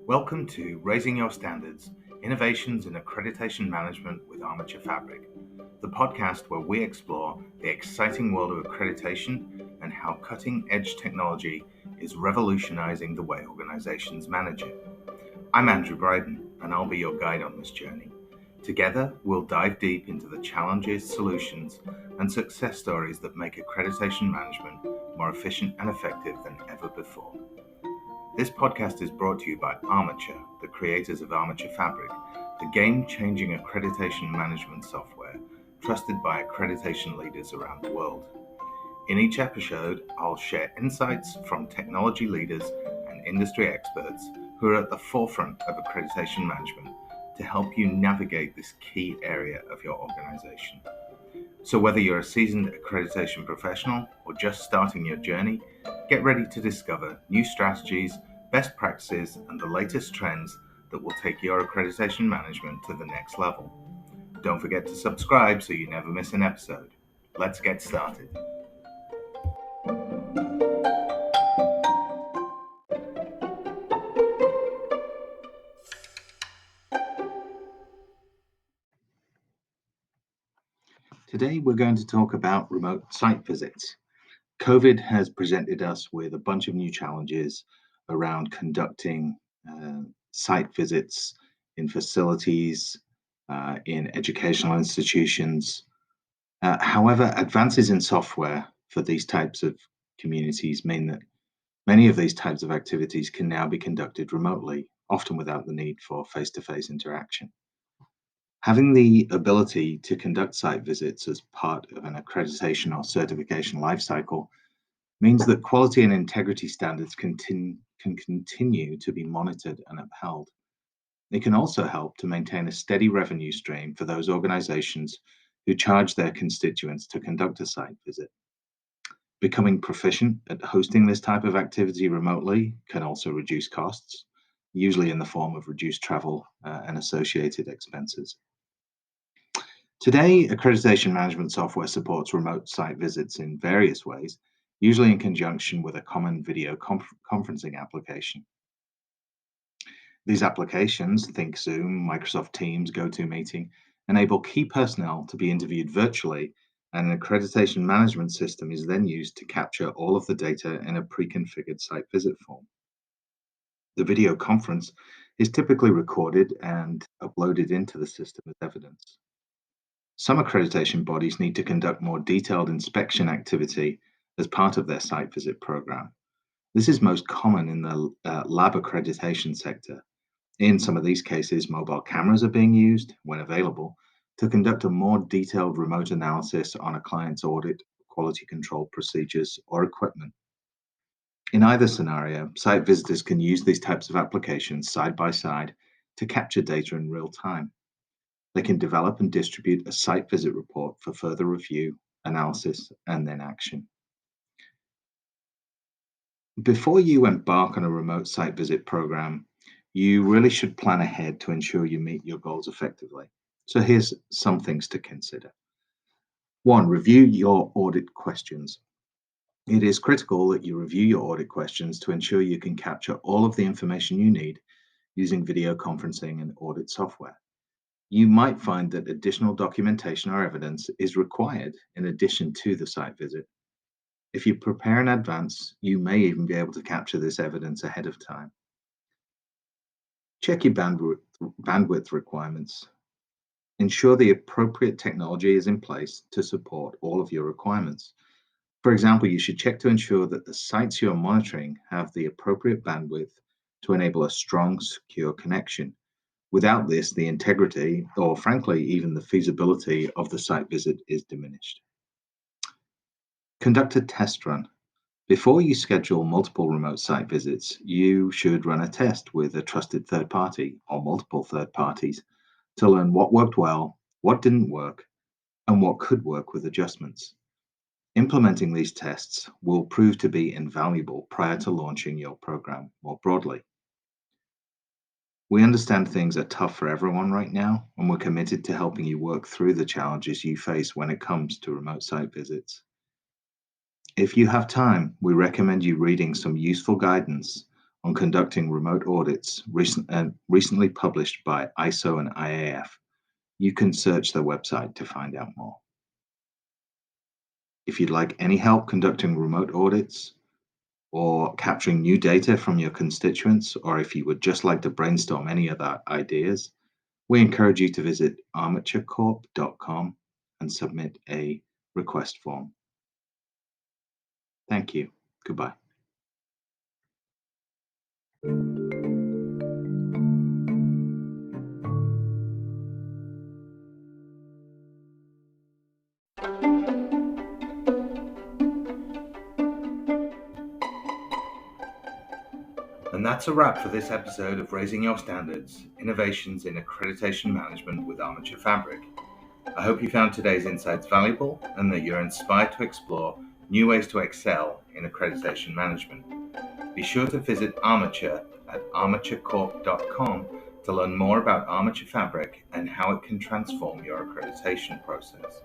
Welcome to Raising Your Standards, Innovations in Accreditation Management with Armature Fabric, the podcast where we explore the exciting world of accreditation and how cutting-edge technology is revolutionizing the way organizations manage it. I'm Andrew Bryden, and I'll be your guide on this journey. Together, we'll dive deep into the challenges, solutions, and success stories that make accreditation management more efficient and effective than ever before. This podcast is brought to you by ARMATURE, the creators of ARMATURE Fabric, the game-changing accreditation management software trusted by accreditation leaders around the world. In each episode, I'll share insights from technology leaders and industry experts who are at the forefront of accreditation management to help you navigate this key area of your organization. So whether you're a seasoned accreditation professional or just starting your journey, get ready to discover new strategies, best practices, and the latest trends that will take your accreditation management to the next level. Don't forget to subscribe so you never miss an episode. Let's get started. Today we're going to talk about remote site visits. COVID has presented us with a bunch of new challenges around conducting site visits in facilities, in educational institutions. However, advances in software for these types of communities mean that many of these types of activities can now be conducted remotely, often without the need for face-to-face interaction. Having the ability to conduct site visits as part of an accreditation or certification lifecycle means that quality and integrity standards can continue to be monitored and upheld. It can also help to maintain a steady revenue stream for those organizations who charge their constituents to conduct a site visit. Becoming proficient at hosting this type of activity remotely can also reduce costs, usually in the form of reduced travel and associated expenses. Today, accreditation management software supports remote site visits in various ways, usually in conjunction with a common video conferencing application. These applications, think Zoom, Microsoft Teams, GoToMeeting, enable key personnel to be interviewed virtually, and an accreditation management system is then used to capture all of the data in a pre-configured site visit form. The video conference is typically recorded and uploaded into the system as evidence. Some accreditation bodies need to conduct more detailed inspection activity as part of their site visit program. This is most common in the lab accreditation sector. In some of these cases, mobile cameras are being used, when available, to conduct a more detailed remote analysis on a client's audit, quality control procedures, or equipment. In either scenario, site visitors can use these types of applications side by side to capture data in real time. They can develop and distribute a site visit report for further review, analysis, and then action. Before you embark on a remote site visit program, you really should plan ahead to ensure you meet your goals effectively. So here's some things to consider. 1, review your audit questions. It is critical that you review your audit questions to ensure you can capture all of the information you need using video conferencing and audit software. You might find that additional documentation or evidence is required in addition to the site visit. If you prepare in advance, you may even be able to capture this evidence ahead of time. Check your bandwidth requirements. Ensure the appropriate technology is in place to support all of your requirements. For example, you should check to ensure that the sites you're monitoring have the appropriate bandwidth to enable a strong, secure connection. Without this, the integrity, or frankly, even the feasibility of the site visit is diminished. Conduct a test run. Before you schedule multiple remote site visits, you should run a test with a trusted third party or multiple third parties to learn what worked well, what didn't work, and what could work with adjustments. Implementing these tests will prove to be invaluable prior to launching your program more broadly. We understand things are tough for everyone right now, and we're committed to helping you work through the challenges you face when it comes to remote site visits. If you have time, we recommend you reading some useful guidance on conducting remote audits recently published by ISO and IAF. You can search their website to find out more. If you'd like any help conducting remote audits or capturing new data from your constituents, or if you would just like to brainstorm any other ideas, we encourage you to visit armaturecorp.com and submit a request form. Thank you. Goodbye. And that's a wrap for this episode of Raising Your Standards, Innovations in Accreditation Management with Armature Fabric. I hope you found today's insights valuable and that you're inspired to explore new ways to excel in accreditation management. Be sure to visit Armature at armaturecorp.com to learn more about Armature Fabric and how it can transform your accreditation process.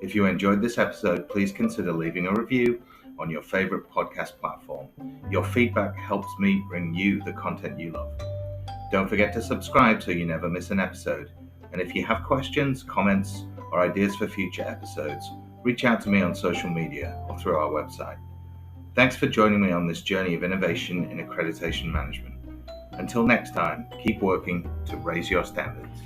If you enjoyed this episode, please consider leaving a review on your favorite podcast platform. Your feedback helps me bring you the content you love. Don't forget to subscribe so you never miss an episode. And if you have questions, comments, or ideas for future episodes, reach out to me on social media or through our website. Thanks for joining me on this journey of innovation in accreditation management. Until next time, keep working to raise your standards.